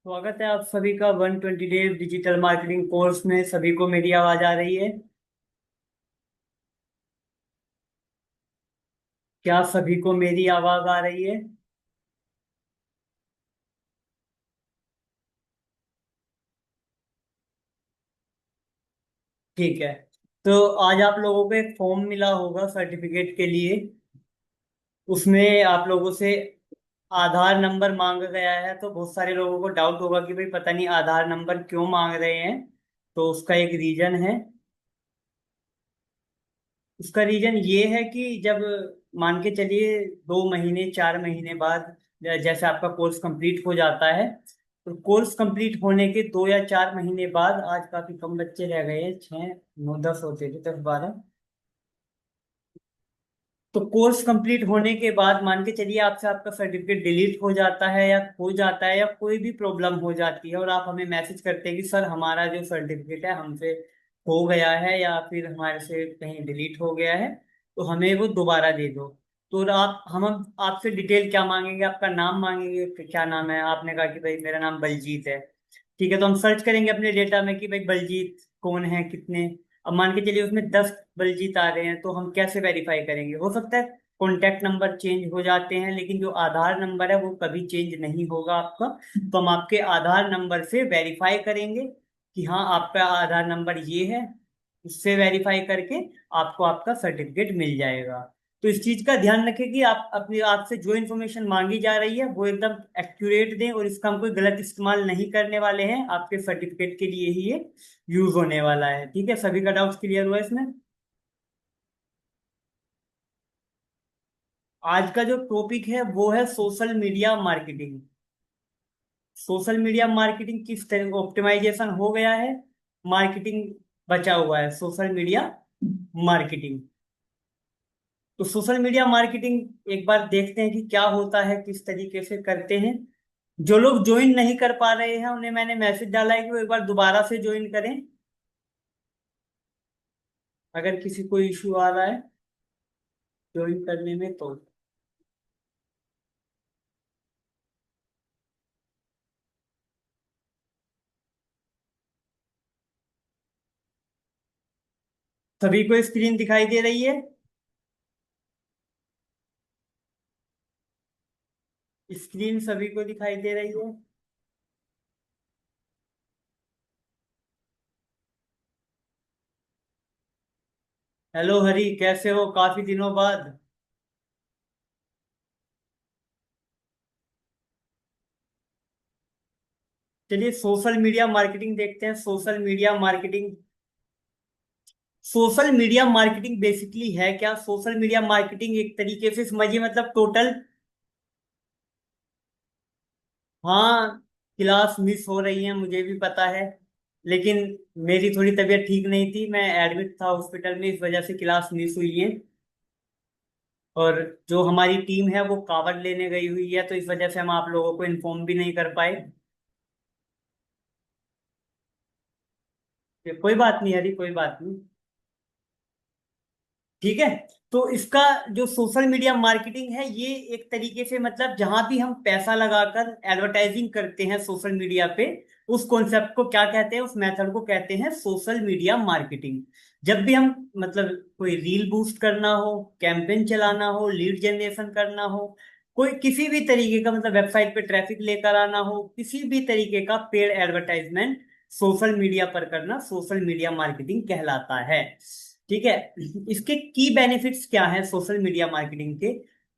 स्वागत है आप सभी का 120 डेज डिजिटल मार्केटिंग कोर्स में। सभी को मेरी आवाज आ रही है? क्या सभी को मेरी आवाज आ रही है? ठीक है। तो आज आप लोगों को एक फॉर्म मिला होगा सर्टिफिकेट के लिए। उसमें आप लोगों से आधार नंबर मांगा गया है। तो बहुत सारे लोगों को डाउट होगा कि भाई पता नहीं आधार नंबर क्यों मांग रहे हैं। तो उसका एक रीजन है। उसका रीजन ये है कि जब मान के चलिए 2 महीने 4 महीने बाद जैसे आपका कोर्स कंप्लीट हो जाता है, तो कोर्स कंप्लीट होने के 2 या 4 महीने बाद, आज काफी कम बच्चे रह गए हैं, 6 9 10 होते थे, 10 12। तो कोर्स कंप्लीट होने के बाद मान के चलिए आपसे आपका सर्टिफिकेट डिलीट हो जाता है या खो जाता है या कोई भी प्रॉब्लम हो जाती है और आप हमें मैसेज करते हैं कि सर हमारा जो सर्टिफिकेट है हमसे खो गया है या फिर हमारे से कहीं डिलीट हो गया है, तो हमें वो दोबारा दे दो। तो आप हम आपसे डिटेल क्या मांगेंगे? आपका नाम मांगेंगे कि क्या नाम है। आपने कहा कि भाई मेरा नाम बलजीत है। ठीक है, तो हम सर्च करेंगे अपने डेटा में कि भाई बलजीत कौन है, कितने। अब मान के चलिए उसमें 10 बलजीत आ रहे हैं, तो हम कैसे वेरीफाई करेंगे? हो सकता है कॉन्टैक्ट नंबर चेंज हो जाते हैं, लेकिन जो आधार नंबर है वो कभी चेंज नहीं होगा आपका। तो हम आपके आधार नंबर से वेरीफाई करेंगे कि हाँ आपका आधार नंबर ये है। उससे वेरीफाई करके आपको आपका सर्टिफिकेट मिल जाएगा। तो इस चीज का ध्यान रखें कि आप अपनी आपसे जो इन्फॉर्मेशन मांगी जा रही है वो एकदम एक्यूरेट दें, और इसका हम कोई गलत इस्तेमाल नहीं करने वाले हैं। आपके सर्टिफिकेट के लिए ही ये यूज होने वाला है। ठीक है, सभी का डाउट्स क्लियर हुआ इसमें? आज का जो टॉपिक है वो है social media marketing. Social media marketing किस तरह ऑप्टिमाइजेशन हो गया है, मार्केटिंग बचा हुआ है, सोशल मीडिया मार्केटिंग। तो सोशल मीडिया मार्केटिंग एक बार देखते हैं कि क्या होता है, किस तरीके से करते हैं। जो लोग ज्वाइन नहीं कर पा रहे हैं उन्हें मैंने मैसेज डाला है कि वो एक बार दोबारा से ज्वाइन करें, अगर किसी को इशू आ रहा है ज्वाइन करने में तो। सभी को स्क्रीन दिखाई दे रही है? स्क्रीन सभी को दिखाई दे रही है? हेलो हरी, कैसे हो काफी दिनों बाद? चलिए सोशल मीडिया मार्केटिंग देखते हैं। सोशल मीडिया मार्केटिंग बेसिकली है क्या? सोशल मीडिया मार्केटिंग एक तरीके से समझिए, मतलब टोटल। हाँ, क्लास मिस हो रही है मुझे भी पता है, लेकिन मेरी थोड़ी तबीयत ठीक नहीं थी, मैं एडमिट था हॉस्पिटल में, इस वजह से क्लास मिस हुई है। और जो हमारी टीम है वो कावड़ लेने गई हुई है, तो इस वजह से हम आप लोगों को इन्फॉर्म भी नहीं कर पाए। कोई बात नहीं हरी, कोई बात नहीं। ठीक है। तो इसका जो सोशल मीडिया मार्केटिंग है ये एक तरीके से, मतलब जहां भी हम पैसा लगाकर एडवर्टाइजिंग करते हैं सोशल मीडिया पे, उस कॉन्सेप्ट को क्या कहते हैं, उस मेथड को कहते हैं सोशल मीडिया मार्केटिंग। जब भी हम मतलब कोई रील बूस्ट करना हो, कैंपेन चलाना हो, लीड जनरेशन करना हो, कोई किसी भी तरीके का, मतलब वेबसाइट पे ट्रैफिक लेकर आना हो, किसी भी तरीके का पेड एडवर्टाइजमेंट सोशल मीडिया पर करना सोशल मीडिया मार्केटिंग कहलाता है। ठीक है। इसके की बेनिफिट्स क्या हैं सोशल मीडिया मार्केटिंग के?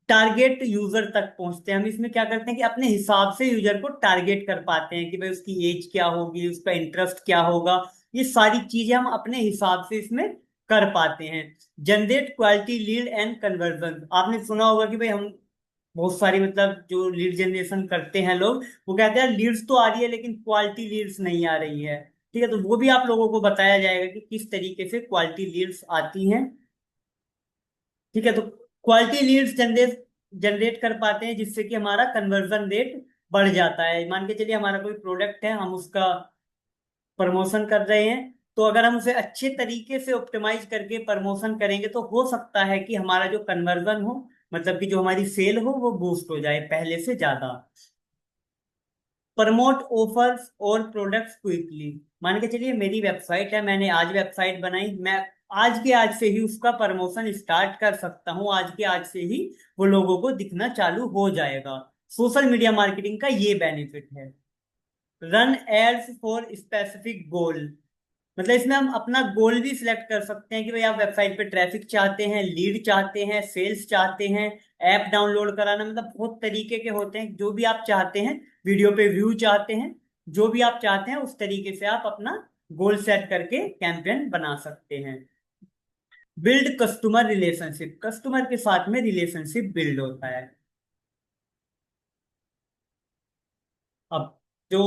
टारगेट यूजर तक पहुंचते हैं हम। इसमें क्या करते हैं कि अपने हिसाब से यूजर को टारगेट कर पाते हैं कि भाई उसकी एज क्या होगी, उसका इंटरेस्ट क्या होगा। ये सारी चीजें हम अपने हिसाब से इसमें कर पाते हैं। Generate quality lead and conversion, आपने सुना होगा कि भाई हम बहुत सारी, मतलब जो लीड जनरेशन करते हैं लोग, वो कहते हैं लीड्स तो आ रही है लेकिन क्वालिटी लीड्स नहीं आ रही है। ठीक है, तो वो भी आप लोगों को बताया जाएगा कि किस तरीके से क्वालिटी लीड्स आती हैं। ठीक है, तो क्वालिटी लीड्स जनरेट जनरेट कर पाते हैं जिससे कि हमारा कन्वर्जन रेट बढ़ जाता है। मान के चलिए हमारा कोई प्रोडक्ट है, हम उसका प्रमोशन कर रहे हैं, तो अगर हम उसे अच्छे तरीके से ऑप्टिमाइज करके प्रमोशन करेंगे तो हो सकता है कि हमारा जो कन्वर्जन हो, मतलब कि जो हमारी सेल हो, वो बूस्ट हो जाए पहले से ज्यादा। प्रमोट ऑफर्स और प्रोडक्ट्स क्विकली। मान के चलिए मेरी वेबसाइट है, मैंने आज वेबसाइट बनाई, मैं आज के आज से ही उसका प्रमोशन स्टार्ट कर सकता हूँ, आज के आज से ही वो लोगों को दिखना चालू हो जाएगा। सोशल मीडिया मार्केटिंग का ये बेनिफिट है। Run ads for specific goal, मतलब इसमें हम अपना गोल भी सिलेक्ट कर सकते हैं कि भाई आप वेबसाइट पे ट्रैफिक चाहते हैं, लीड चाहते हैं, सेल्स चाहते हैं, ऐप डाउनलोड कराना, मतलब बहुत तरीके के होते हैं जो भी आप चाहते हैं, वीडियो पे व्यू चाहते हैं, जो भी आप चाहते हैं उस तरीके से आप अपना गोल सेट करके कैंपेन बना सकते हैं। बिल्ड कस्टमर रिलेशनशिप, कस्टमर के साथ में रिलेशनशिप बिल्ड होता है। अब जो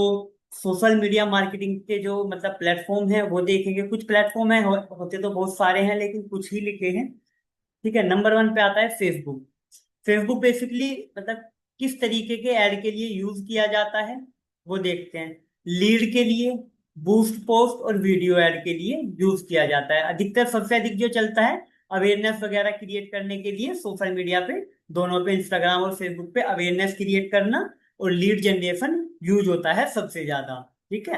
सोशल मीडिया मार्केटिंग के जो मतलब प्लेटफॉर्म है वो देखेंगे, कुछ प्लेटफॉर्म है होते तो बहुत सारे हैं लेकिन कुछ ही लिखे हैं। ठीक है, नंबर 1 पे आता है फेसबुक। फेसबुक बेसिकली मतलब किस तरीके के ऐड के लिए यूज किया जाता है वो देखते हैं। लीड के लिए, बूस्ट पोस्ट और वीडियो ऐड के लिए यूज किया जाता है। अधिकतर सबसे अधिक जो चलता है अवेयरनेस वगैरह क्रिएट करने के लिए सोशल मीडिया पे, दोनों पे, इंस्टाग्राम और फेसबुक पे अवेयरनेस क्रिएट करना और लीड जनरेशन यूज होता है सबसे ज्यादा। ठीक है,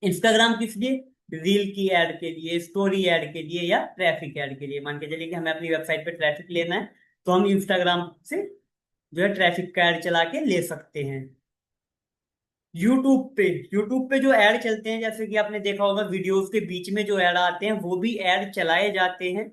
इंस्टाग्राम किस लिए? रील की ऐड के लिए, स्टोरी ऐड के लिए, या ट्रैफिक ऐड के लिए। मान के चलिए कि हमें अपनी वेबसाइट पे ट्रैफिक लेना है तो हम इंस्टाग्राम से जो है ट्रैफिक का ऐड चला के ले सकते हैं। यूट्यूब पे जो ऐड चलते हैं, जैसे कि आपने देखा होगा वीडियोस के बीच में जो ऐड आते हैं वो भी ऐड चलाए जाते हैं।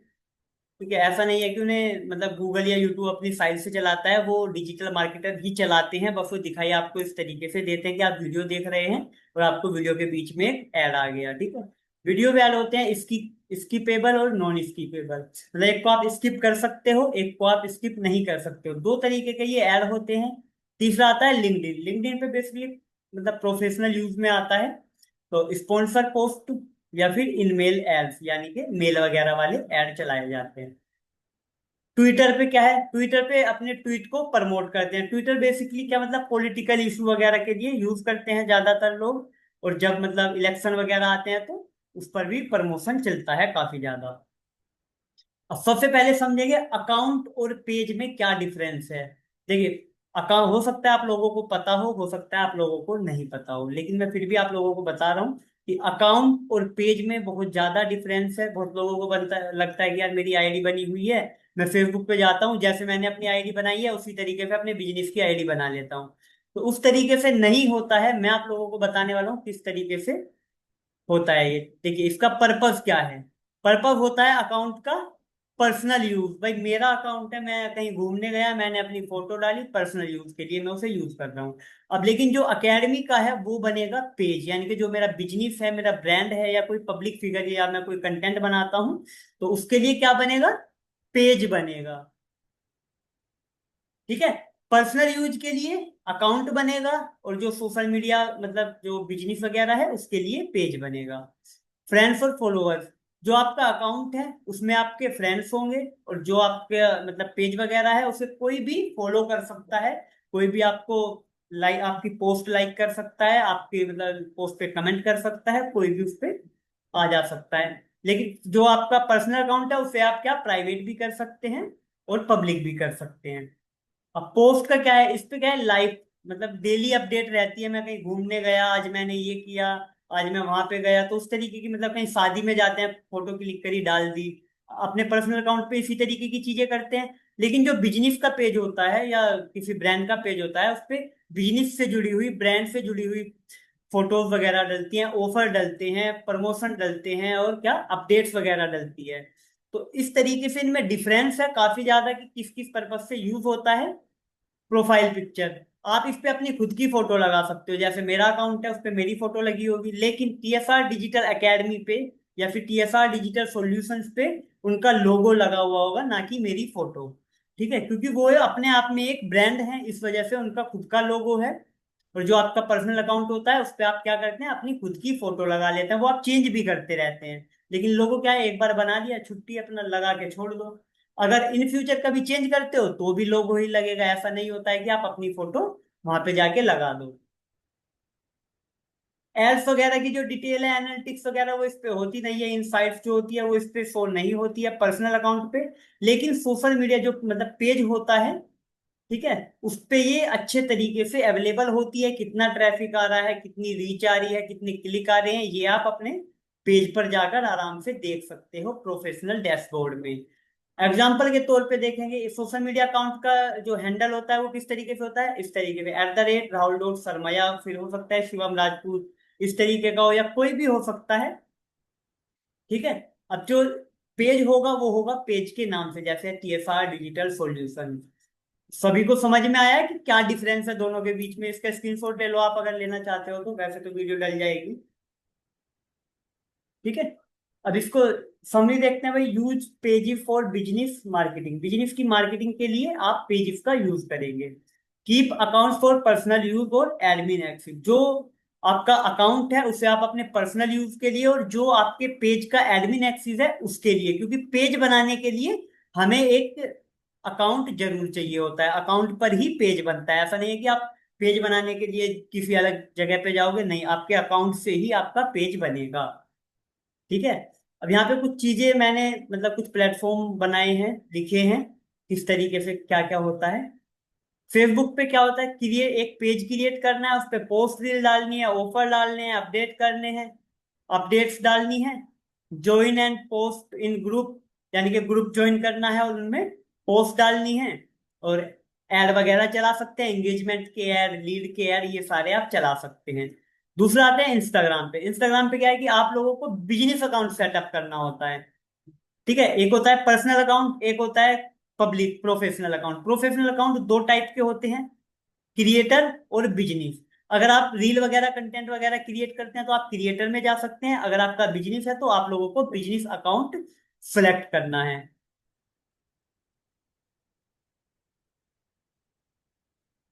ठीक है, ऐसा नहीं है कि उन्हें मतलब गूगल या यूट्यूब अपनी साइड से चलाता है, वो डिजिटल मार्केटर ही चलाते हैं, बस वो दिखाई आपको इस तरीके से देते हैं कि आप वीडियो देख रहे हैं और आपको वीडियो के बीच में एक ऐड आ गया। ठीक है, वीडियो भी ऐड होते हैं स्किपेबल और नॉन स्किपेबल, मतलब एक को आप स्किप कर सकते हो, एक को आप स्किप नहीं कर सकते हो, दो तरीके के ये ऐड होते हैं। तीसरा आता है लिंक्डइन। लिंक्डइन पे बेसिकली मतलब प्रोफेशनल यूज में आता है, तो स्पॉन्सर पोस्ट या फिर इनमेल एड्स यानी कि मेल वगैरह वाले ऐड चलाए जाते हैं। ट्विटर पे क्या है? ट्विटर पे अपने ट्वीट को प्रमोट करते हैं। ट्विटर बेसिकली क्या मतलब पॉलिटिकल इशू वगैरह के लिए यूज करते हैं ज्यादातर लोग, और जब मतलब इलेक्शन वगैरह आते हैं तो उस पर भी प्रमोशन चलता है काफी ज्यादा। अब सबसे पहले समझेंगे अकाउंट और पेज में क्या डिफरेंस है। देखिए, अकाउंट हो सकता है आप लोगों को पता हो सकता है आप लोगों को नहीं पता हो, लेकिन मैं फिर भी आप लोगों को बता रहा हूँ कि अकाउंट और पेज में बहुत ज्यादा डिफरेंस है। बहुत लोगों को बनता लगता है कि यार मेरी आईडी बनी हुई है, मैं फेसबुक पे जाता हूँ, जैसे मैंने अपनी आईडी बनाई है उसी तरीके से अपने बिजनेस की आईडी बना लेता हूँ। तो उस तरीके से नहीं होता है, मैं आप लोगों को बताने वाला हूँ किस तरीके से होता है ये। देखिए, इसका पर्पस क्या है? पर्पस होता है अकाउंट का पर्सनल यूज। भाई मेरा अकाउंट है, मैं कहीं घूमने गया, मैंने अपनी फोटो डाली, पर्सनल यूज के लिए मैं उसे यूज कर रहा हूँ। अब लेकिन जो अकेडमी का है वो बनेगा पेज, यानी कि जो मेरा बिजनेस है, मेरा ब्रांड है, या कोई पब्लिक फिगर या मैं कोई कंटेंट बनाता हूँ तो उसके लिए क्या बनेगा? पेज बनेगा। ठीक है, पर्सनल यूज के लिए अकाउंट बनेगा, और जो सोशल मीडिया मतलब जो बिजनेस वगैरह है उसके लिए पेज बनेगा। फ्रेंड्स और फॉलोअर्स, जो आपका अकाउंट है उसमें आपके फ्रेंड्स होंगे, और जो आपके मतलब पेज वगैरह है उसे कोई भी फॉलो कर सकता है, कोई भी आपको लाइक आपकी पोस्ट लाइक कर सकता है, आपकी मतलब पोस्ट पे कमेंट कर सकता है, कोई भी उस पे आ जा सकता है। लेकिन जो आपका पर्सनल अकाउंट है उसे आप क्या प्राइवेट भी कर सकते हैं और पब्लिक भी कर सकते हैं। अब पोस्ट का क्या है? इस पे क्या है, लाइव मतलब डेली अपडेट रहती है, मैं कहीं घूमने गया, आज मैंने ये किया, आज मैं वहां पे गया, तो उस तरीके की, मतलब कहीं शादी में जाते हैं, फोटो क्लिक करी डाल दी। अपने पर्सनल अकाउंट पे इसी तरीके की चीजें करते हैं। लेकिन जो बिजनेस का पेज होता है या किसी ब्रांड का पेज होता है उस पे बिजनेस से जुड़ी हुई, ब्रांड से जुड़ी हुई फोटोज वगैरह डलती हैं, ऑफर डलते हैं, प्रमोशन डलते हैं, और क्या अपडेट्स वगैरह डलती है। तो इस तरीके से इनमें डिफरेंस है काफी ज्यादा कि किस किस पर्पज से यूज होता है। प्रोफाइल पिक्चर, आप इस पे अपनी खुद की फोटो लगा सकते हो, जैसे मेरा अकाउंट है उस पे मेरी फोटो लगी होगी, लेकिन टीएसआर डिजिटल एकेडमी पे या फिर टीएसआर डिजिटल सॉल्यूशंस पे उनका लोगो लगा हुआ होगा, ना कि मेरी फोटो। ठीक है, क्योंकि वो अपने आप में एक ब्रांड है, इस वजह से उनका खुद का लोगो है। और जो आपका पर्सनल अकाउंट होता है उस पे आप क्या करते हैं, अपनी खुद की फोटो लगा लेते हैं, वो आप चेंज भी करते रहते हैं। लेकिन लोगो क्या है, एक बार बना लिया, छुट्टी, अपना लगा के छोड़ दो। अगर इन फ्यूचर कभी चेंज करते हो तो भी लोगो ही लगेगा, ऐसा नहीं होता है कि आप अपनी फोटो वहां पे जाके लगा दो। एड्स वगैरह की जो डिटेल है, एनालिटिक्स वगैरह, वो इस पे होती नहीं है, इनसाइट्स जो होती है वो इस पे शो नहीं होती है पर्सनल अकाउंट पे। लेकिन सोशल मीडिया जो मतलब पेज होता है ठीक है, उस पे ये अच्छे तरीके से अवेलेबल होती है, कितना ट्रैफिक आ रहा है, कितनी रीच आ रही है, कितने क्लिक आ रहे हैं, ये आप अपने पेज पर जाकर आराम से देख सकते हो प्रोफेशनल डैशबोर्ड में। एग्जाम्पल के तौर पे देखेंगे, सोशल मीडिया अकाउंट का जो हैंडल होता है वो किस तरीके से होता है, इस तरीके से @राहुल डॉट शर्मा, या फिर हो सकता है शिवम राजपूत, इस तरीके का हो, या कोई भी हो सकता है। ठीक है, अब जो पेज होगा वो होगा पेज के नाम से, जैसे TSR डिजिटल सॉल्यूशन। सभी को समझ में आया है कि क्या डिफरेंस है दोनों के बीच में? इसका स्क्रीनशॉट ले लो आप अगर लेना चाहते हो तो, वैसे तो वीडियो डल जाएगी। ठीक है, अब इसको समरी देखते हैं भाई। Use pages for business marketing, business की मार्केटिंग के लिए आप पेजेस का यूज करेंगे। Keep account for personal use और एडमिन एक्सेस, जो आपका अकाउंट है उसे आप अपने पर्सनल यूज के लिए, और जो आपके पेज का एडमिन एक्सेस है उसके लिए, क्योंकि पेज बनाने के लिए हमें एक अकाउंट जरूर चाहिए होता है, अकाउंट पर ही पेज बनता है। ऐसा नहीं है कि आप पेज बनाने के लिए किसी अलग जगह पे जाओगे, नहीं, आपके अकाउंट से ही आपका पेज बनेगा। ठीक है, अब यहाँ पे कुछ चीजें मैंने मतलब कुछ प्लेटफॉर्म बनाए हैं, लिखे हैं किस तरीके से क्या क्या होता है। फेसबुक पे क्या होता है, क्रिएट एक पेज क्रिएट करना है, उस पे पोस्ट रील डालनी है, ऑफर डालने हैं, अपडेट करने हैं, अपडेट्स डालनी है, join and post in group, यानी कि ग्रुप ज्वाइन करना है और उनमें पोस्ट डालनी है, और एड वगैरह चला सकते हैं, एंगेजमेंट के ऐड, लीड के ऐड, ये सारे आप चला सकते हैं। दूसरा आते हैं इंस्टाग्राम पे। इंस्टाग्राम पे क्या है कि आप लोगों को बिजनेस अकाउंट सेटअप करना होता है। ठीक है, एक होता है पर्सनल अकाउंट, एक होता है public professional account. Professional account दो टाइप के होते हैं, क्रिएटर और बिजनेस। अगर आप रील वगैरह कंटेंट वगैरह क्रिएट करते हैं तो आप क्रिएटर में जा सकते हैं, अगर आपका बिजनेस है तो आप लोगों को बिजनेस अकाउंट सेलेक्ट करना है।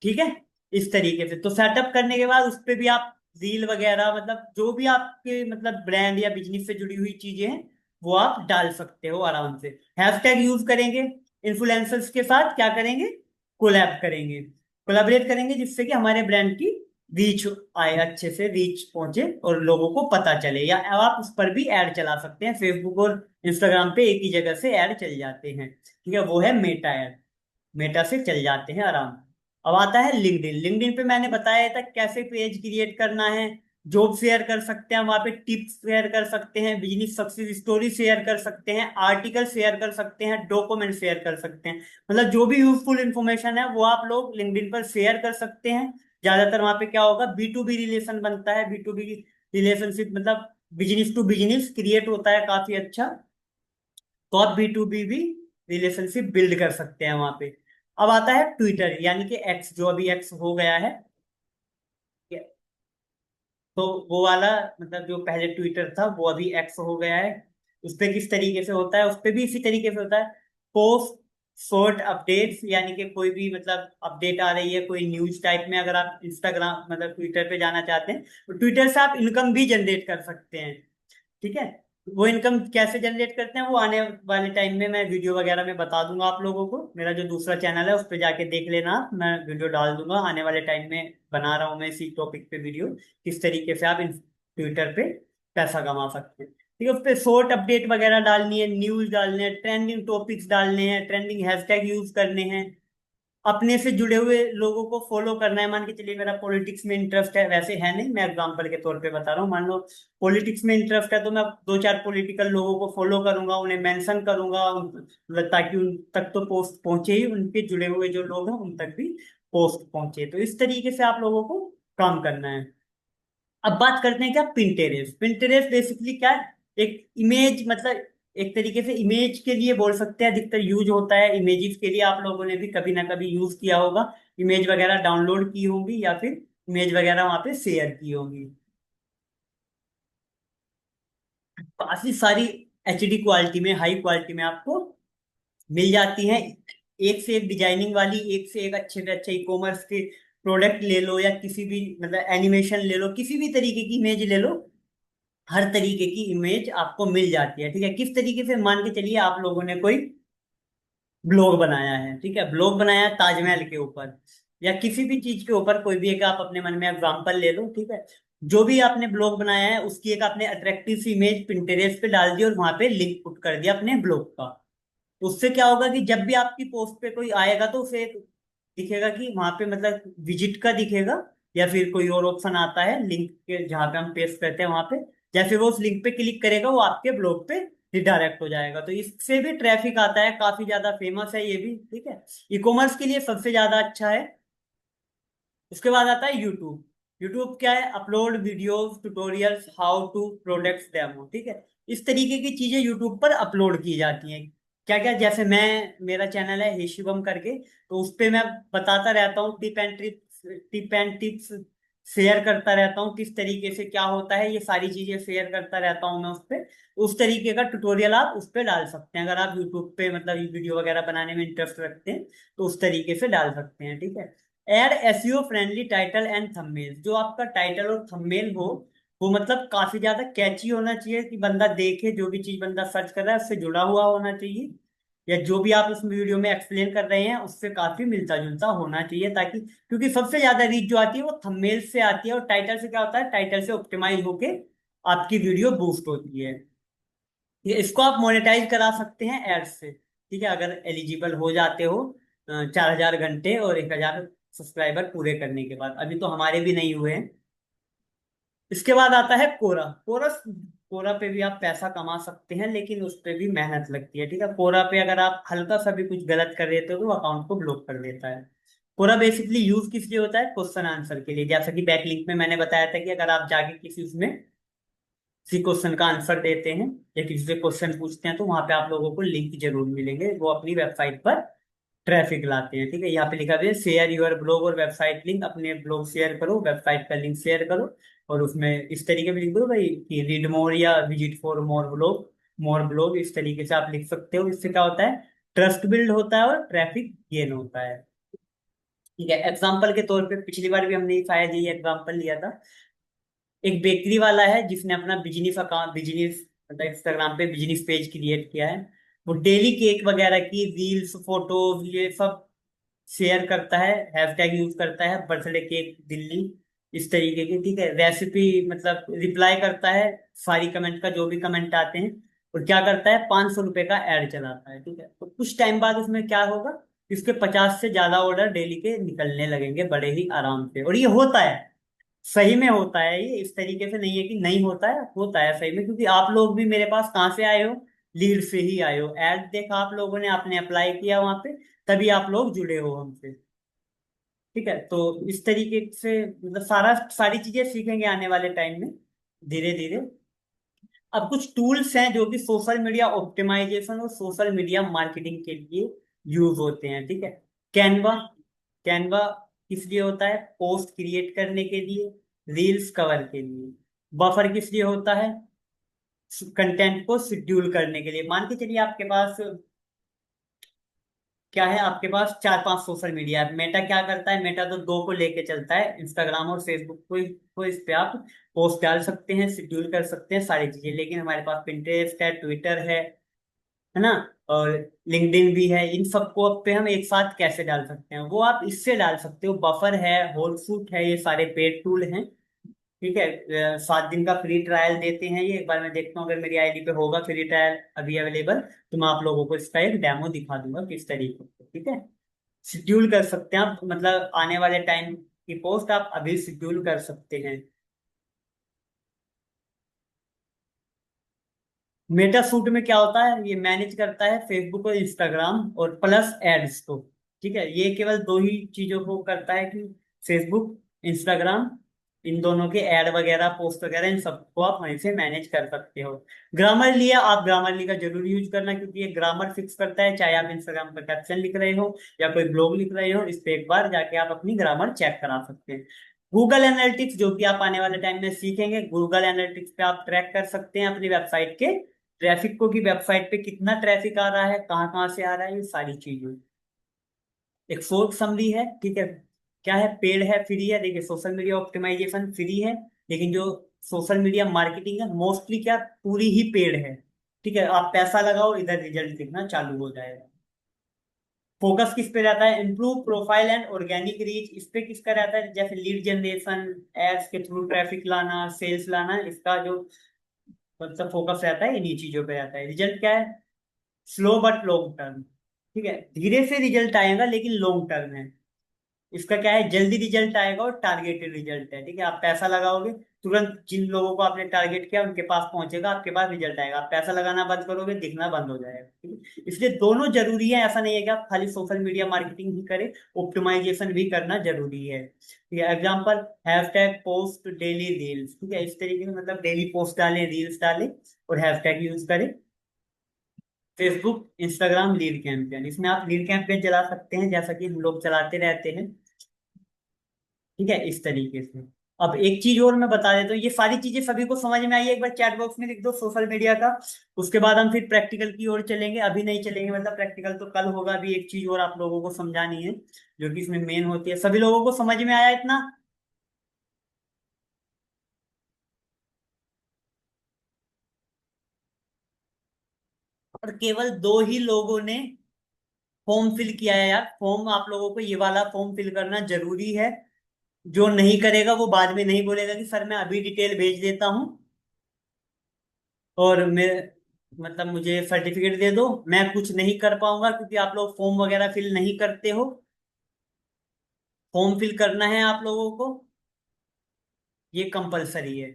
ठीक है, इस तरीके से तो सेटअप करने के बाद उस पे भी आप रील वगैरह, मतलब जो भी आपके मतलब ब्रांड या बिजनेस से जुड़ी हुई चीजें हैं वो आप डाल सकते हो आराम से। हैशटैग यूज करेंगे, इन्फ्लुएंसर्स के साथ क्या करेंगे, कोलैब करेंगे, कोलैबोरेट करेंगे, जिससे कि हमारे ब्रांड की रीच आए, अच्छे से रीच पहुंचे और लोगों को पता चले। या आप उस पर भी ऐड चला सकते हैं, फेसबुक और इंस्टाग्राम पे एक ही जगह से ऐड चल जाते हैं। ठीक है, वो है मेटा ऐड, मेटा से चल जाते हैं आराम। अब आता है लिंक्डइन। लिंक्डइन पे मैंने बताया था कैसे पेज क्रिएट करना है, जॉब शेयर कर सकते हैं वहां पे, टिप्स शेयर कर सकते हैं, बिजनेस सक्सेस स्टोरी शेयर कर सकते हैं, आर्टिकल शेयर कर सकते हैं, डॉक्यूमेंट शेयर कर सकते हैं। मतलब जो भी यूजफुल इंफॉर्मेशन है वो आप लोग लिंक्डइन पर शेयर कर सकते हैं। ज्यादातर वहां पे क्या होगा, B2B रिलेशन बनता है, B2B रिलेशनशिप, मतलब बिजनेस टू बिजनेस क्रिएट होता है काफी अच्छा। तो आप B2B भी रिलेशनशिप बिल्ड कर सकते हैं वहां पे। अब आता है ट्विटर, यानी कि एक्स, जो अभी एक्स हो गया है। तो वो वाला मतलब जो पहले ट्विटर था वो अभी एक्स हो गया है। उस पे किस तरीके से होता है, उस पे भी इसी तरीके से होता है। पोस्ट शॉर्ट अपडेट्स, यानी कि कोई भी मतलब अपडेट आ रही है कोई न्यूज टाइप में, अगर आप इंस्टाग्राम मतलब ट्विटर पे जाना चाहते हैं तो ट्विटर से आप इनकम भी जनरेट कर सकते हैं। ठीक है, वो इनकम कैसे जनरेट करते हैं वो आने वाले टाइम में मैं वीडियो वगैरह में बता दूंगा आप लोगों को। मेरा जो दूसरा चैनल है उस पर जाके देख लेना आप, मैं वीडियो डाल दूंगा आने वाले टाइम में, बना रहा हूँ मैं इसी टॉपिक पे वीडियो, किस तरीके से आप इन ट्विटर पे पैसा कमा सकते हैं। ठीक है, उस पर शॉर्ट अपडेट वगैरह डालनी है, न्यूज डालने हैं, ट्रेंडिंग टॉपिक्स डालने हैं, ट्रेंडिंग हैशटैग यूज करने हैं, अपने से जुड़े हुए लोगों को फॉलो करना है। मान के चलिए मेरा पॉलिटिक्स में इंटरेस्ट है, वैसे है नहीं, मैं एग्जांपल के तौर पे बता रहा हूँ, मान लो पॉलिटिक्स में इंटरेस्ट है तो मैं दो चार पॉलिटिकल लोगों को फॉलो करूंगा, उन्हें मेंशन करूंगा मतलब ताकि उन तक तो पोस्ट पहुंचे ही, उनके जुड़े हुए जो लोग हैं उन तक भी पोस्ट पहुंचे। तो इस तरीके से आप लोगों को काम करना है। अब बात करते हैं क्या, पिंटेरेस्ट। पिंटेरेस्ट बेसिकली क्या है, एक इमेज मतलब एक तरीके से इमेज के लिए बोल सकते हैं, अधिकतर यूज होता है इमेजेस के लिए। आप लोगों ने भी कभी ना कभी यूज किया होगा, इमेज वगैरह डाउनलोड की होंगी या फिर इमेज वगैरह वहां पे शेयर की होंगी। काफी सारी HD क्वालिटी में, हाई क्वालिटी में आपको मिल जाती हैं, एक से एक डिजाइनिंग वाली, एक से एक अच्छे से अच्छे। ई कॉमर्स के प्रोडक्ट ले लो या किसी भी मतलब एनिमेशन ले लो, किसी भी तरीके की इमेज ले लो, हर तरीके की इमेज आपको मिल जाती है। ठीक है, किस तरीके से, मान के चलिए आप लोगों ने कोई ब्लॉग बनाया है, ठीक है, ब्लॉग बनाया है ताजमहल के ऊपर या किसी भी चीज के ऊपर, कोई भी एक आप अपने मन में एग्जांपल ले लो। ठीक है, जो भी आपने ब्लॉग बनाया है उसकी एक आपने अट्रैक्टिव सी इमेज पिंटरेस्ट पे डाल दी और वहां पे लिंक पुट कर दिया अपने ब्लॉग का। तो उससे क्या होगा कि जब भी आपकी पोस्ट पे कोई आएगा तो उसे दिखेगा कि वहां पे मतलब विजिट का दिखेगा, या फिर कोई और ऑप्शन आता है लिंक के जहाँ पे हम पेस्ट करते हैं वहां पे, या फिर वो उस लिंक पे क्लिक करेगा वो आपके ब्लॉग पे रिडायरेक्ट हो जाएगा। तो इससे भी ट्रैफिक आता है, काफी ज्यादा फेमस है ये भी, ठीक है। ई कॉमर्स के लिए सबसे ज्यादा अच्छा है। उसके बाद आता है यूट्यूब। यूट्यूब क्या है? Upload videos, tutorials, how to products demo, ठीक है। इस तरीके की चीजें यूट्यूब पर अपलोड की जाती हैं। क्या क्या, जैसे मैं, मेरा चैनल है हे शिवम करके, तो उस पे मैं बताता रहता हूँ टिप एंड टिप्स शेयर करता रहता हूँ, किस तरीके से क्या होता है, ये सारी चीजें शेयर करता रहता हूँ मैं उस पे। उस तरीके का ट्यूटोरियल आप उस पे डाल सकते हैं, अगर आप यूट्यूब पे मतलब वीडियो वगैरह बनाने में इंटरेस्ट रखते हैं तो उस तरीके से डाल सकते हैं, ठीक है। Add SEO friendly title and thumbnail, जो आपका टाइटल और थंबनेल हो वो मतलब काफी ज्यादा कैची होना चाहिए, कि बंदा देखे, जो भी चीज बंदा सर्च कर रहा है उससे जुड़ा हुआ होना चाहिए, या जो भी आप उस वीडियो में एक्सप्लेन कर रहे हैं उससे काफी मिलता जुलता होना चाहिए, ताकि, क्योंकि सबसे ज्यादा रीच जो आती है वो थंबनेल से आती है, और टाइटल से क्या होता है, टाइटल से ऑप्टिमाइज होके आपकी वीडियो बूस्ट होती है। ये इसको आप मोनेटाइज करा सकते हैं एड्स से, ठीक है, अगर एलिजिबल हो जाते हो 4,000 घंटे और 1,000 सब्सक्राइबर पूरे करने के बाद। अभी तो हमारे भी नहीं हुए हैं। इसके बाद आता है कोरा। कोरा पे भी आप पैसा कमा सकते हैं, लेकिन उस पे भी मेहनत लगती है, ठीक है। कोरा पे अगर आप हल्का सा भी कुछ गलत कर देते हो तो अकाउंट को ब्लॉक कर देता है। कोरा बेसिकली यूज किस लिए होता है? क्वेश्चन आंसर के लिए। जैसा कि बैकलिंक में मैंने बताया था कि अगर आप जाके किसी उसमें किसी क्वेश्चन का आंसर देते हैं या किसी से क्वेश्चन पूछते हैं तो वहां पे आप लोगों को लिंक जरूर मिलेंगे, वो अपनी वेबसाइट पर ट्रैफिक लाते हैं, ठीक है। यहाँ पे लिखा भी है शेयर योर ब्लॉग और वेबसाइट लिंक, अपने ब्लॉग शेयर करो, वेबसाइट का लिंक शेयर करो, और उसमें इस तरीके में लिख दो भाई कि रीड मोर या विजिट फॉर मोर ब्लॉग, इस तरीके से आप लिख सकते हो। इससे क्या होता है? ट्रस्ट बिल्ड होता है और ट्रैफिक गेन होता है, ठीक है। एग्जाम्पल के तौर पे पिछली बार भी हमने शायद यही एग्जाम्पल लिया था। एक बेकरी वाला है जिसने अपना बिजनेस मतलब इंस्टाग्राम पे बिजनेस पेज क्रिएट किया है। वो डेली केक वगैरह की रील्स, फोटोज, ये सब शेयर करता है, हैशटैग यूज करता है बर्थडे केक दिल्ली, इस तरीके की, ठीक है। रेसिपी मतलब रिप्लाई करता है सारी कमेंट का, जो भी कमेंट आते हैं, और क्या करता है, 500 रुपए का एड चलाता है, ठीक है। तो कुछ टाइम बाद उसमें क्या होगा, इसके 50 से ज्यादा ऑर्डर डेली के निकलने लगेंगे बड़े ही आराम से। और ये होता है, सही में होता है, ये इस तरीके से नहीं है कि नहीं होता है, होता है सही में, क्योंकि आप लोग भी मेरे पास कहाँ से आए हो? लीड से ही आए हो, एड देखा आप लोगों ने, आपने अप्लाई किया वहां पे, तभी आप लोग जुड़े हो हमसे, ठीक है। तो इस तरीके से मतलब सारी चीजें सीखेंगे आने वाले टाइम में धीरे धीरे। अब कुछ टूल्स हैं जो कि सोशल मीडिया ऑप्टिमाइजेशन और सोशल मीडिया मार्केटिंग के लिए यूज होते हैं, ठीक है। कैनवा। कैनवा किस लिए होता है? पोस्ट क्रिएट करने के लिए, रील्स कवर के लिए। बफर किस लिए होता है? कंटेंट को शेड्यूल करने के लिए। मान के चलिए आपके पास क्या है, आपके पास 4-5 सोशल मीडिया है। मेटा क्या करता है? मेटा तो दो को लेके चलता है, इंस्टाग्राम और फेसबुक को इस पे आप पोस्ट डाल सकते हैं, शेड्यूल कर सकते हैं सारी चीजें। लेकिन हमारे पास पिंटरेस्ट है, ट्विटर है ना, और लिंक्डइन भी है। इन सबको पे हम एक साथ कैसे डाल सकते हैं? वो आप इससे डाल सकते हो, बफर है, होलसूट है, ये सारे पेड टूल हैं, ठीक है। 7 दिन का फ्री ट्रायल देते हैं ये। एक बार मैं देखता हूँ अगर मेरी आईडी पे होगा फ्री ट्रायल अभी अवेलेबल, तो मैं आप लोगों को इसका एक डेमो दिखा दूंगा किस तरीके से, ठीक है। शेड्यूल कर सकते हैं आप, मतलब आने वाले टाइम की पोस्ट आप अभी शेड्यूल कर सकते हैं। मेटा सूट में क्या होता है? ये मैनेज करता है फेसबुक और इंस्टाग्राम और प्लस एड्स को, ठीक है। ये केवल दो ही चीजों को करता है कि फेसबुक, इंस्टाग्राम, इन दोनों के ऐड वगैरह, पोस्ट वगैरह, इन सबको आप वहीं से मैनेज कर सकते हो। ग्रामरली है, आप ग्रामरली का जरूर यूज करना, क्योंकि ये ग्रामर फिक्स करता है, चाहे आप इंस्टाग्राम पर कैप्शन लिख रहे हो या कोई ब्लॉग लिख रहे हो, इस पे एक बार जाके आप अपनी ग्रामर चेक करा सकते हैं। गूगल एनालिटिक्स, जो कि आप आने वाले टाइम में सीखेंगे, गूगल एनालिटिक्स पे आप ट्रैक कर सकते हैं अपनी वेबसाइट के ट्रैफिक को, कि वेबसाइट पे कितना ट्रैफिक आ रहा है, कहाँ कहाँ से आ रहा है, ये सारी चीजें। एक फोर्थ समरी है, ठीक है। क्या है? पेड है, फ्री है। देखिए, सोशल मीडिया ऑप्टिमाइजेशन फ्री है, लेकिन जो सोशल मीडिया मार्केटिंग है मोस्टली क्या, पूरी ही पेड है, ठीक है। आप पैसा लगाओ, इधर रिजल्ट दिखना चालू हो जाएगा। फोकस किस पे रहता है? Improve profile and organic reach. इस पे किसका रहता है? जैसे लीड जनरेशन, एड्स के थ्रू ट्रैफिक लाना, सेल्स लाना, इसका जो मतलब फोकस रहता है इन्हीं चीजों पे रहता है। रिजल्ट क्या है? स्लो बट लॉन्ग टर्म, ठीक है। धीरे से रिजल्ट आएगा लेकिन लॉन्ग टर्म है। इसका क्या है, जल्दी रिजल्ट आएगा और टारगेटेड रिजल्ट है, ठीक है। आप पैसा लगाओगे, तुरंत जिन लोगों को आपने टारगेट किया उनके पास पहुंचेगा, आपके पास रिजल्ट आएगा। आप पैसा लगाना बंद करोगे, दिखना बंद हो जाएगा, ठीक है। इसलिए दोनों जरूरी है, ऐसा नहीं है कि आप खाली सोशल मीडिया मार्केटिंग ही करें, ऑप्टिमाइजेशन भी करना जरूरी है, ठीक है। Example, hashtag post daily reels, ठीक है। इस तरीके से मतलब डेली पोस्ट डालें, रील्स डालें और हैशटैग यूज करें। फेसबुक इंस्टाग्राम लीड कैंपेन, इसमें आप लीड कैंपेन चला सकते हैं, जैसा कि हम लोग चलाते रहते हैं, ठीक है, इस तरीके से। अब एक चीज और मैं बता देता हूँ, ये सारी चीजें सभी को समझ में आई है, एक बार चैट बॉक्स में लिख दो सोशल मीडिया का। उसके बाद हम फिर प्रैक्टिकल की ओर चलेंगे, अभी नहीं चलेंगे, मतलब प्रैक्टिकल तो कल होगा। अभी एक चीज और आप लोगों को समझानी है, जो कि इसमें मेन होती है। सभी लोगों को समझ में आया इतना? और केवल दो ही लोगों ने फॉर्म फिल किया है यार। फॉर्म आप लोगों को ये वाला फॉर्म फिल करना जरूरी है। जो नहीं करेगा वो बाद में नहीं बोलेगा कि सर मैं अभी डिटेल भेज देता हूँ और मैं, मतलब मुझे सर्टिफिकेट दे दो। मैं कुछ नहीं कर पाऊंगा क्योंकि आप लोग फॉर्म वगैरह फिल नहीं करते हो। फॉर्म फिल करना है आप लोगों को, ये कंपलसरी है।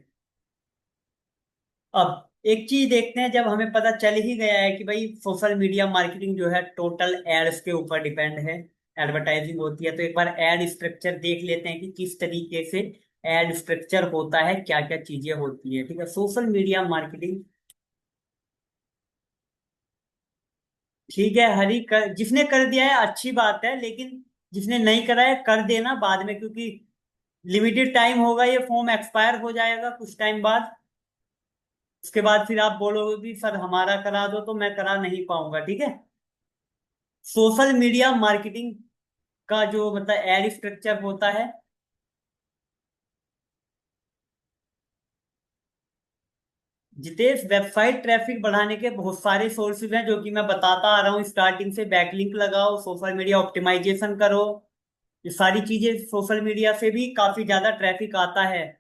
अब एक चीज देखते हैं, जब हमें पता चल ही गया है कि भाई सोशल मीडिया मार्केटिंग जो है टोटल एड्स के ऊपर डिपेंड है, एडवर्टाइजिंग होती है, तो एक बार एड स्ट्रक्चर देख लेते हैं कि किस तरीके से एड स्ट्रक्चर होता है, क्या क्या चीजें होती है, ठीक है। सोशल मीडिया मार्केटिंग, ठीक है हरी, जिसने कर दिया है अच्छी बात है, लेकिन जिसने नहीं करा है कर देना बाद में, क्योंकि लिमिटेड टाइम होगा, ये फॉर्म एक्सपायर हो जाएगा कुछ टाइम बाद। उसके बाद फिर आप बोलोगे कि सर हमारा करा दो, तो मैं करा नहीं पाऊंगा, ठीक है। सोशल मीडिया मार्केटिंग का जो मतलब एड स्ट्रक्चर होता है, जितेश, वेबसाइट ट्रैफिक बढ़ाने के बहुत सारे सोर्सेज हैं, जो कि मैं बताता आ रहा हूँ स्टार्टिंग से। बैकलिंक लगाओ, सोशल मीडिया ऑप्टिमाइजेशन करो, ये सारी चीजें, सोशल मीडिया से भी काफी ज्यादा ट्रैफिक आता है।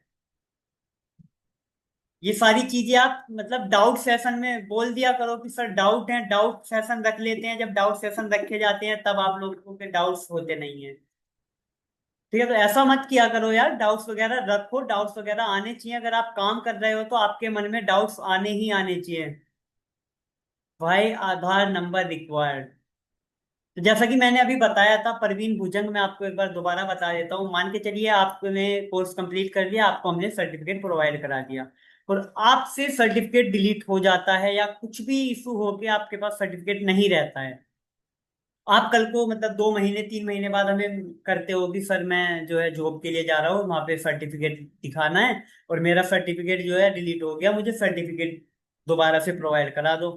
ये सारी चीजें आप मतलब डाउट सेशन में बोल दिया करो कि सर डाउट है, डाउट सेशन रख लेते हैं। जब डाउट सेशन रखे जाते हैं तब आप लोगों के डाउट्स होते नहीं है, ठीक है। तो ऐसा मत किया करो यार, डाउट्स वगैरह रखो, डाउट्स वगैरह आने चाहिए। अगर आप काम कर रहे हो तो आपके मन में डाउट्स आने ही आने चाहिए। भाई आधार नंबर रिक्वायर्ड, तो जैसा कि मैंने अभी बताया था परवीन भुजंग, मैं आपको एक बार दोबारा बता देता हूँ। मान के चलिए आपने कोर्स कंप्लीट कर लिया, आपको हमने सर्टिफिकेट प्रोवाइड करा दिया, और आपसे सर्टिफिकेट डिलीट हो जाता है या कुछ भी इशू हो के आपके पास सर्टिफिकेट नहीं रहता है। आप कल को मतलब 2 महीने 3 महीने बाद हमें करते हो कि सर मैं जो है जॉब के लिए जा रहा हूँ, वहां पे सर्टिफिकेट दिखाना है और मेरा सर्टिफिकेट जो है डिलीट हो गया, मुझे सर्टिफिकेट दोबारा से प्रोवाइड करा दो।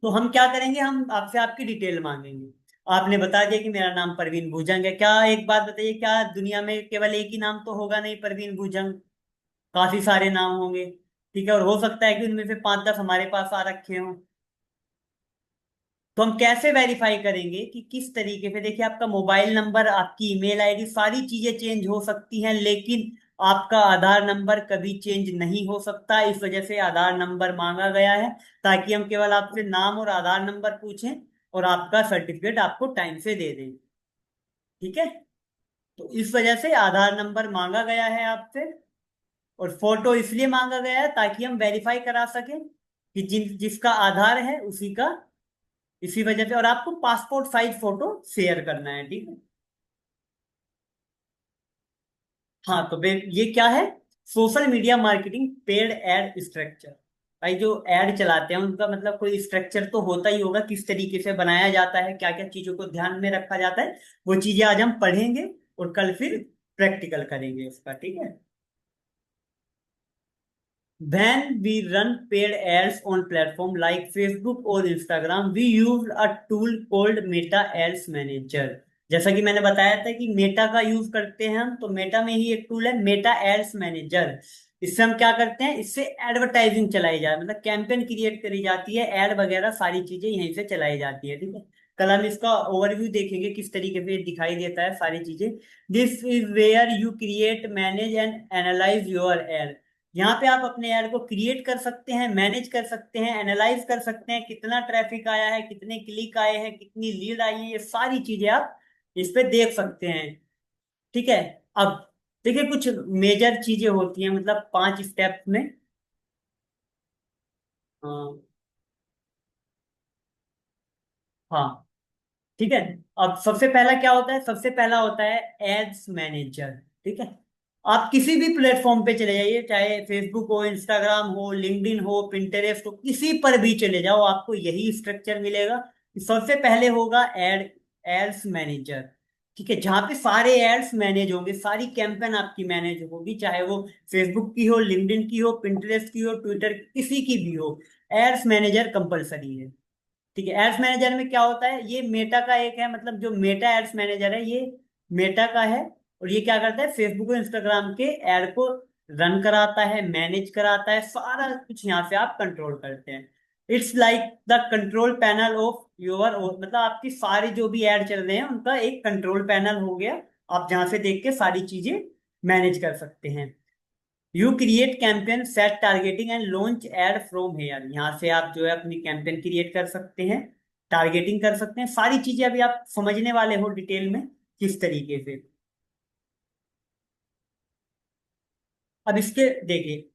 तो हम क्या करेंगे, हम आपसे आपकी डिटेल मांगेंगे। आपने बता दिया कि मेरा नाम परवीन भुजंग है। क्या, एक बात बताइए, क्या दुनिया में केवल एक ही नाम तो होगा नहीं परवीन भुजंग? काफी सारे नाम होंगे, ठीक है। और हो सकता है कि उनमें से 5-10 हमारे पास आ रखे हों। तो हम कैसे वेरीफाई करेंगे कि किस तरीके से? देखिए, आपका मोबाइल नंबर, आपकी ईमेल आईडी, सारी चीजें चेंज हो सकती हैं, लेकिन आपका आधार नंबर कभी चेंज नहीं हो सकता। इस वजह से आधार नंबर मांगा गया है, ताकि हम केवल आपसे नाम और आधार नंबर पूछें और आपका सर्टिफिकेट आपको टाइम से दे दें, ठीक है। तो इस वजह से आधार नंबर मांगा गया है आपसे, और फोटो इसलिए मांगा गया है ताकि हम वेरीफाई करा सकें कि जिसका आधार है उसी का, इसी वजह से। और आपको पासपोर्ट साइज फोटो शेयर करना है, ठीक है। हाँ, तो ये क्या है, social media marketing paid ad structure. भाई जो एड चलाते हैं उनका मतलब कोई स्ट्रक्चर तो होता ही होगा, किस तरीके से बनाया जाता है, क्या क्या चीजों को ध्यान में रखा जाता है, वो चीजें आज हम पढ़ेंगे और कल फिर प्रैक्टिकल करेंगे उसका, ठीक है। When we run paid ads on platform like Facebook or Instagram, we use a tool called Meta Ads Manager। जैसा कि मैंने बताया था कि मेटा का यूज करते हैं हम, तो मेटा में ही एक टूल है मेटा एड्स मैनेजर। इससे हम क्या करते हैं, इससे एडवर्टाइजिंग चलाई जाए, मतलब कैंपेन क्रिएट करी जाती है, एड वगैरह सारी चीजें यहीं से चलाई जाती है, ठीक है। कल हम इसका ओवरव्यू देखेंगे किस तरीके से ये दिखाई देता है सारी चीजें। This is where you create, manage and analyse your ad. यहाँ पे आप अपने ऐड को क्रिएट कर सकते हैं, मैनेज कर सकते हैं, एनालाइज कर सकते हैं, कितना ट्रैफिक आया है, कितने क्लिक आए हैं, कितनी लीड आई है, ये सारी चीजें आप इस पे देख सकते हैं। ठीक है। अब देखिए कुछ मेजर चीजें होती हैं, मतलब 5 स्टेप में। हाँ। हाँ, ठीक है। अब सबसे पहला क्या होता है, सबसे पहला होता है एड्स मैनेजर। ठीक है। आप किसी भी प्लेटफॉर्म पे चले जाइए, चाहे फेसबुक हो, इंस्टाग्राम हो, लिंक्डइन हो, पिंटरेस्ट हो, किसी पर भी चले जाओ, आपको यही स्ट्रक्चर मिलेगा। सबसे पहले होगा एड्स मैनेजर। ठीक है, जहां पे सारे एड्स मैनेज होंगे, सारी कैंपेन आपकी मैनेज होगी, चाहे वो फेसबुक की हो, लिंक्डइन की हो, पिंटरेस्ट की हो, ट्विटर, किसी की भी हो। एड्स मैनेजर कंपलसरी है। ठीक है। एड्स मैनेजर में क्या होता है, ये मेटा का एक है, मतलब जो मेटा एड्स मैनेजर है, ये मेटा का है। और ये क्या करता है, फेसबुक और इंस्टाग्राम के एड को रन कराता है, मैनेज कराता है, सारा कुछ यहाँ से आप कंट्रोल करते हैं। It's like the control panel of your, मतलब आपकी सारी जो भी एड चल रहे हैं उनका एक कंट्रोल पैनल हो गया। आप जहां से देख के सारी चीजें मैनेज कर सकते हैं। You create campaign, set targeting and launch ad from here. यहाँ से आप जो है अपनी कैंपेन क्रिएट कर सकते हैं, टारगेटिंग कर सकते हैं, सारी चीजें अभी आप समझने वाले हो डिटेल में किस तरीके से। अब इसके देखिए,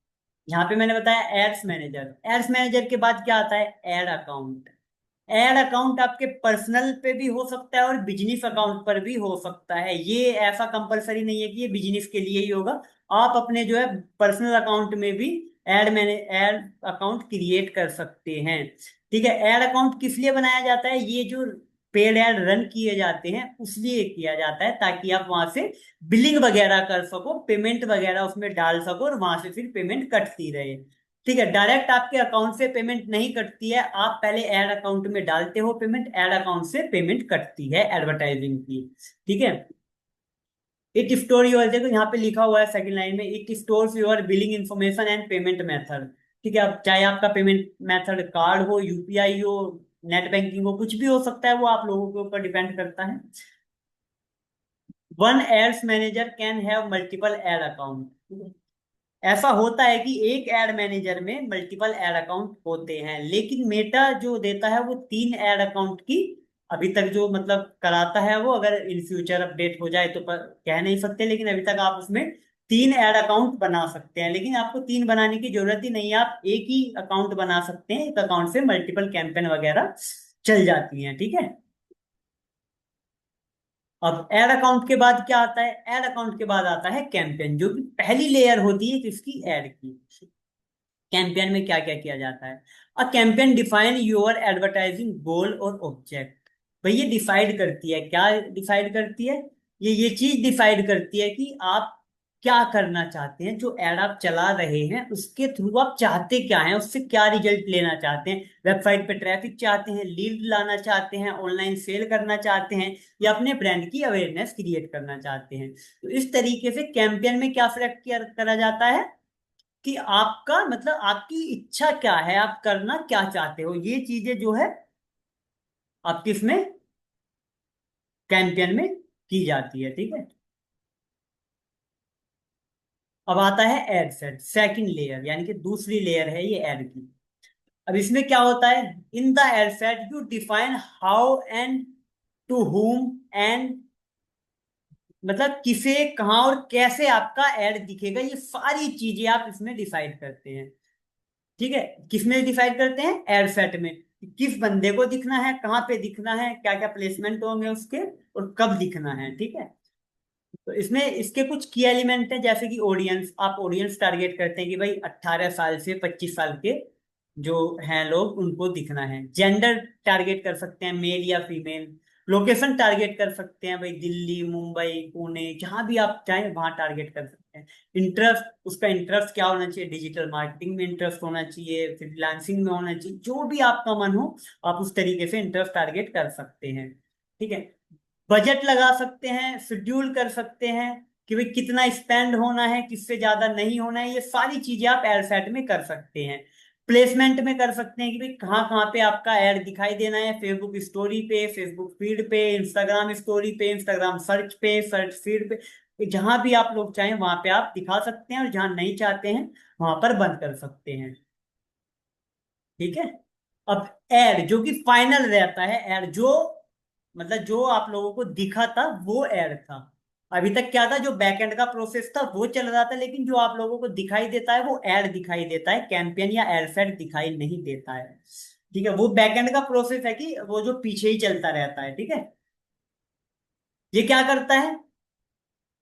यहाँ पे मैंने बताया एड्स मैनेजर। एड्स मैनेजर के बाद क्या आता है, एड अकाउंट। एड अकाउंट आपके पर्सनल पे भी हो सकता है और बिजनेस अकाउंट पर भी हो सकता है। ये ऐसा कंपलसरी नहीं है कि ये बिजनेस के लिए ही होगा। आप अपने जो है पर्सनल अकाउंट में भी एड अकाउंट क्रिएट कर सकते हैं। ठीक है। एड अकाउंट किस लिए बनाया जाता है, ये जो पेड एड रन किए जाते हैं उसलिए किया जाता है, ताकि आप वहां से बिलिंग वगैरह कर सको, पेमेंट वगैरह उसमें डाल सको, और वहां से फिर पेमेंट कटती रहे। ठीक है। डायरेक्ट आपके अकाउंट से पेमेंट नहीं कटती है, आप पहले ऐड अकाउंट में डालते हो पेमेंट, ऐड अकाउंट से पेमेंट कटती है एडवर्टाइजिंग की। ठीक है। इट स्टोर योर, देखो यहाँ पे लिखा हुआ है सेकंड लाइन में, it stores your billing information and payment method. ठीक है। अब चाहे आपका पेमेंट मेथड कार्ड हो, यूपीआई हो, नेट बैंकिंग हो, कुछ भी हो सकता है, वो आप लोगों के ऊपर डिपेंड करता है। One ads manager can have multiple ad account. ऐसा होता है कि एक एड मैनेजर में मल्टीपल एड अकाउंट होते हैं, लेकिन मेटा जो देता है वो 3 एड अकाउंट की अभी तक जो मतलब कराता है वो, अगर इन फ्यूचर अपडेट हो जाए तो कह नहीं सकते, लेकिन अभी तक आप उसमें 3 एड अकाउंट बना सकते हैं। लेकिन आपको 3 बनाने की जरूरत ही नहीं है, आप एक ही अकाउंट बना सकते हैं, एक अकाउंट से मल्टीपल कैंपेन वगैरह चल जाती हैं। ठीक है। अब एड अकाउंट के बाद क्या आता है, एड अकाउंट के बाद आता है कैंपेन, जो कि पहली लेयर होती है किसकी, एड की। कैंपेन में क्या क्या किया जाता है, a campaign define your advertising goal और ऑब्जेक्ट। भाई ये डिसाइड करती है, क्या डिसाइड करती है, ये चीज डिसाइड करती है कि आप क्या करना चाहते हैं, जो एड आप चला रहे हैं उसके थ्रू आप चाहते क्या हैं, उससे क्या रिजल्ट लेना चाहते हैं। वेबसाइट पे ट्रैफिक चाहते हैं, लीड लाना चाहते हैं, ऑनलाइन सेल करना चाहते हैं, या अपने ब्रांड की अवेयरनेस क्रिएट करना चाहते हैं। तो इस तरीके से कैंपेन में क्या सिलेक्ट किया करा जाता है कि आपका मतलब आपकी इच्छा क्या है, आप करना क्या चाहते हो, ये चीजें जो है आपकी इसमें कैंपेन में की जाती है। ठीक है। अब आता है एड सेट, सेकंड लेयर, यानी कि दूसरी लेयर है ये एड की। अब इसमें क्या होता है, in the ad set you define how and to whom and, मतलब किसे, कहाँ और कैसे आपका एड दिखेगा, ये सारी चीजें आप इसमें डिसाइड करते हैं। ठीक है। किसमें डिसाइड करते हैं, एड सेट में, कि किस बंदे को दिखना है, कहाँ पे दिखना है, क्या क्या प्लेसमेंट होंगे उसके, और कब दिखना है। ठीक है। तो इसमें इसके कुछ की एलिमेंट हैं, जैसे कि ऑडियंस, आप ऑडियंस टारगेट करते हैं कि भाई 18 साल से 25 साल के जो हैं लोग उनको दिखना है। जेंडर टारगेट कर सकते हैं, मेल या फीमेल। लोकेशन टारगेट कर सकते हैं, भाई दिल्ली, मुंबई, पुणे, जहां भी आप चाहें वहां टारगेट कर सकते हैं। इंटरेस्ट, उसका इंटरेस्ट क्या होना चाहिए, डिजिटल मार्केटिंग में इंटरेस्ट होना चाहिए, फ्रीलांसिंग में होना चाहिए, जो भी आपका मन हो आप उस तरीके से इंटरेस्ट टारगेट कर सकते हैं। ठीक है। बजट लगा सकते हैं, शेड्यूल कर सकते हैं कि भाई कितना स्पेंड होना है, किससे ज्यादा नहीं होना है, ये सारी चीजें आप एड सेट में कर सकते हैं। प्लेसमेंट में कर सकते हैं कि भाई कहाँ कहाँ पे आपका एड दिखाई देना है, फेसबुक स्टोरी पे, फेसबुक फीड पे, इंस्टाग्राम स्टोरी पे, इंस्टाग्राम सर्च पे, सर्च फीड पे, जहां भी आप लोग चाहें वहां पे आप दिखा सकते हैं, और जहां नहीं चाहते हैं वहां पर बंद कर सकते हैं। ठीक है। अब एड जो कि फाइनल रहता है, एड जो मतलब जो आप लोगों को दिखा था वो एड था। अभी तक क्या था, जो बैकएंड का प्रोसेस था वो चल रहा था, लेकिन जो आप लोगों को दिखाई देता है वो एड दिखाई देता है, कैंपेन या एड सेट दिखाई नहीं देता है। ठीक है, वो बैकएंड का प्रोसेस है कि वो जो पीछे ही चलता रहता है। ठीक है, ये क्या करता है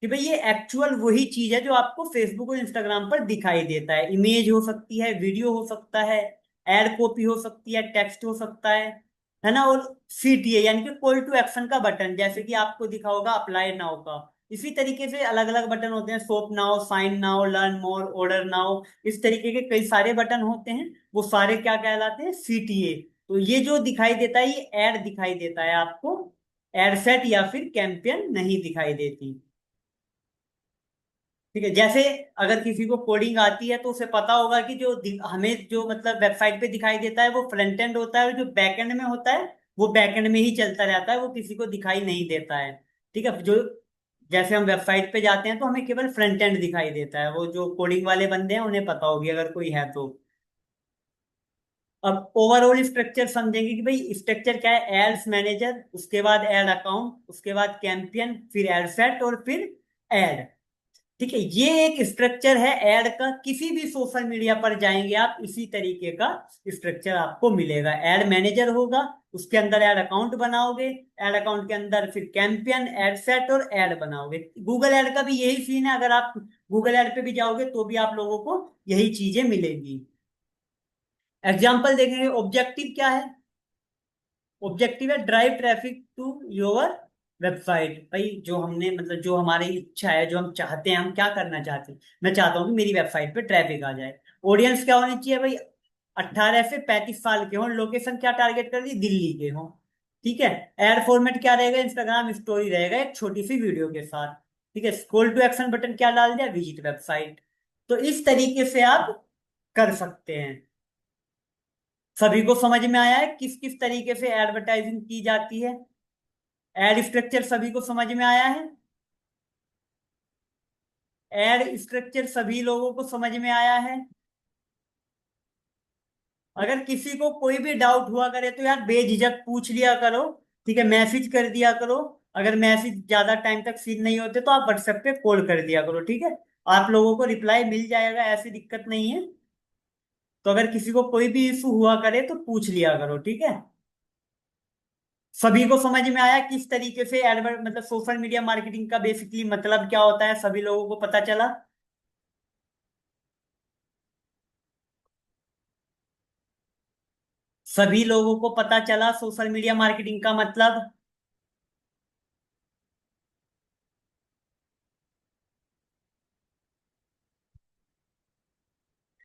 कि भाई ये एक्चुअल वही चीज है जो आपको फेसबुक और इंस्टाग्राम पर दिखाई देता है। इमेज हो सकती है, वीडियो हो सकता है, एड कॉपी हो सकती है, टेक्स्ट हो सकता है ना। और सीटीए यानी कि कॉल टू एक्शन का बटन, जैसे कि आपको दिखा होगा अप्लाई नाउ का। इसी तरीके से अलग अलग बटन होते हैं, shop now, sign now, learn more, order now, इस तरीके के कई सारे बटन होते हैं। वो सारे क्या कहलाते हैं, सीटीए। तो ये जो दिखाई देता है ये एड दिखाई देता है आपको, एड सेट या फिर कैंपेन नहीं दिखाई देती। ठीक है, जैसे अगर किसी को कोडिंग आती है तो उसे पता होगा कि हमें जो मतलब वेबसाइट पे दिखाई देता है वो फ्रंट एंड होता है, और जो बैक एंड में होता है वो बैक एंड में ही चलता रहता है, वो किसी को दिखाई नहीं देता है। ठीक है, जो जैसे हम वेबसाइट पे जाते हैं तो हमें केवल फ्रंट एंड दिखाई देता है, वो जो कोडिंग वाले बंदे हैं उन्हें पता होगी अगर कोई है तो। अब ओवरऑल स्ट्रक्चर समझेंगे कि भाई स्ट्रक्चर क्या है। एड्स मैनेजर, उसके बाद एड अकाउंट, उसके बाद कैंपियन, फिर एड सेट, और फिर एड। ठीक है, ये एक स्ट्रक्चर है ऐड का। किसी भी सोशल मीडिया पर जाएंगे आप, इसी तरीके का स्ट्रक्चर आपको मिलेगा। ऐड मैनेजर होगा, उसके अंदर ऐड अकाउंट बनाओगे, ऐड अकाउंट के अंदर फिर कैंपियन, ऐड सेट और ऐड बनाओगे। गूगल ऐड का भी यही सीन है, अगर आप गूगल ऐड पे भी जाओगे तो भी आप लोगों को यही चीजें मिलेंगी। एग्जाम्पल देखेंगे, ऑब्जेक्टिव क्या है। ऑब्जेक्टिव है drive traffic to your website. भाई जो हमने मतलब जो हमारी इच्छा है, जो हम चाहते हैं, हम क्या करना चाहते हैं, मैं चाहता हूँ कि मेरी वेबसाइट पे ट्रैफिक आ जाए। ऑडियंस क्या होनी चाहिए भाई, 18 से 35 साल के हों। लोकेशन क्या टारगेट कर दी, दिल्ली के हों। ठीक है, एड फॉर्मेट क्या रहेगा, इंस्टाग्राम स्टोरी रहेगा एक छोटी सी वीडियो के साथ। ठीक है, कॉल टू एक्शन बटन क्या डाल दिया, विजिट वेबसाइट। तो इस तरीके से आप कर सकते हैं। सभी को समझ में आया है किस किस तरीके से एडवर्टाइजिंग की जाती है। एड स्ट्रक्चर सभी को समझ में आया है। एड स्ट्रक्चर सभी लोगों को समझ में आया है। अगर किसी को कोई भी डाउट हुआ करे तो यार बेझिझक पूछ लिया करो। ठीक है, मैसेज कर दिया करो। अगर मैसेज ज्यादा टाइम तक सीन नहीं होते तो आप व्हाट्सएप पे कॉल कर दिया करो। ठीक है, आप लोगों को रिप्लाई मिल जाएगा, ऐसी दिक्कत नहीं है। तो अगर किसी को कोई भी इशू हुआ करे तो पूछ लिया करो। ठीक है, सभी को समझ में आया किस तरीके से एडवर्ट मतलब सोशल मीडिया मार्केटिंग का बेसिकली मतलब क्या होता है, सभी लोगों को पता चला। सभी लोगों को पता चला सोशल मीडिया मार्केटिंग का मतलब।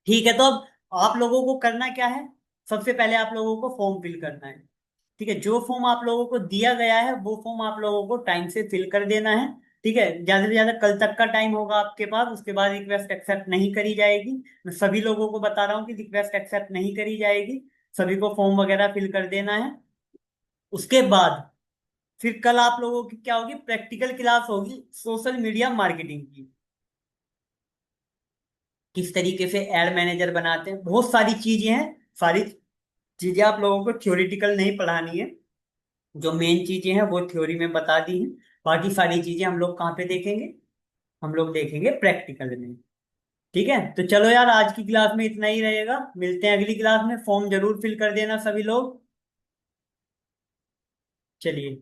ठीक है, तो अब आप लोगों को करना क्या है, सबसे पहले आप लोगों को फॉर्म फिल करना है। ठीक है, जो फॉर्म आप लोगों को दिया गया है वो फॉर्म आप लोगों को टाइम से फिल कर देना है। ठीक है, ज्यादा से ज्यादा कल तक का टाइम होगा आपके पास, उसके बाद रिक्वेस्ट एक्सेप्ट नहीं करी जाएगी। मैं सभी लोगों को बता रहा हूँ कि रिक्वेस्ट एक्सेप्ट नहीं करी जाएगी। सभी को फॉर्म वगैरह फिल कर देना है। उसके बाद फिर कल आप लोगों की क्या होगी, प्रैक्टिकल क्लास होगी सोशल मीडिया मार्केटिंग की। किस तरीके से एड मैनेजर बनाते हैं, बहुत सारी चीजें हैं। सारी चीजें आप लोगों को थ्योरेटिकल नहीं पढ़ानी है, जो मेन चीजें हैं वो थ्योरी में बता दी हैं। बाकी सारी चीजें हम लोग कहाँ पे देखेंगे, हम लोग देखेंगे प्रैक्टिकल में। ठीक है, तो चलो यार आज की क्लास में इतना ही रहेगा, मिलते हैं अगली क्लास में। फॉर्म जरूर फिल कर देना सभी लोग। चलिए।